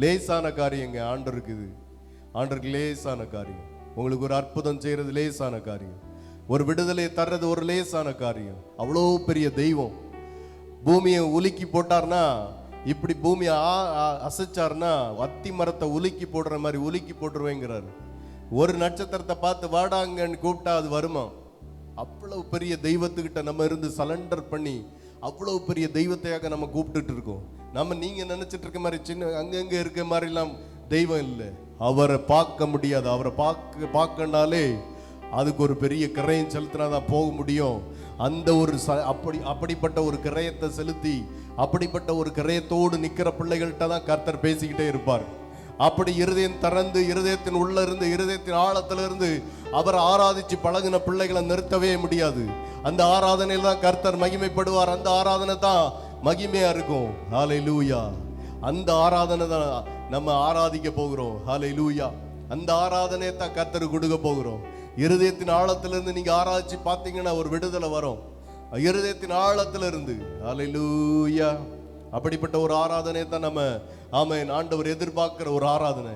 லேசான காரியங்க ஆண்டவருக்கு. இது ஆண்டவருக்கு லேசான காரியம். உங்களுக்கு ஒரு அற்புதம் செய்யறது லேசான காரியம். ஒரு விடுதலையை தர்றது ஒரு லேசான காரியம். அவ்வளோ பெரிய தெய்வம். பூமியை உலுக்கி போட்டார்னா, இப்படி பூமியை அசைச்சார்னா அத்தி மரத்தை உலுக்கி போடுற மாதிரி உலுக்கி போட்டுருவேங்கிறாரு. ஒரு நட்சத்திரத்தை பார்த்து வாடாங்கன்னு கூப்பிட்டா அது வருமா? அவ்வளவு பெரிய தெய்வத்துக்கிட்ட நம்ம இருந்து சலண்டர் பண்ணி அவ்வளவு பெரிய தெய்வத்தையாக நம்ம கூப்பிட்டுட்டு இருக்கோம். நீங்க நினைச்சிட்டு இருக்க மாதிரி சின்ன அங்கங்க இருக்க மாதிரிலாம் தெய்வம் இல்லை. அவரை பார்க்க முடியாது. அவரை பார்க்கனாலே அதுக்கு ஒரு பெரிய கிரயம் செலுத்தினாதான் போக முடியும். அந்த ஒரு அப்படிப்பட்ட ஒரு கிரயத்தை செலுத்தி அப்படிப்பட்ட ஒரு கிரயத்தோடு நிக்கிற பிள்ளைகள்கிட்ட தான் கர்த்தர் பேசிக்கிட்டே இருப்பார். அப்படி இருதயம் திறந்து இருதயத்தின் உள்ள இருந்து இருதயத்தின் ஆழத்திலிருந்து அவர் ஆராதிச்சு பழகின பிள்ளைகளை நிறுத்தவே முடியாது. அந்த ஆராதனையில் தான் கர்த்தர் மகிமைப்படுவார். அந்த ஆராதனை தான் மகிமையா இருக்கும். ஹல்லேலூயா. அந்த ஆராதனை தான் நம்ம ஆராதிக்க போகிறோம். ஹல்லேலூயா. அந்த ஆராதனையை தான் கர்த்தர் கொடுக்க போகிறோம். இருதயத்தின் ஆழத்திலிருந்து நீங்க ஆராய்ச்சி பார்த்தீங்கன்னா ஒரு விடுதலை வரும். இருதயத்தின் ஆழத்திலிருந்து. ஹல்லேலூயா. அப்படிப்பட்ட ஒரு ஆராதனை தான் நம்ம ஆமென் ஆண்டவர் எதிர்பார்க்கிற ஒரு ஆராதனை.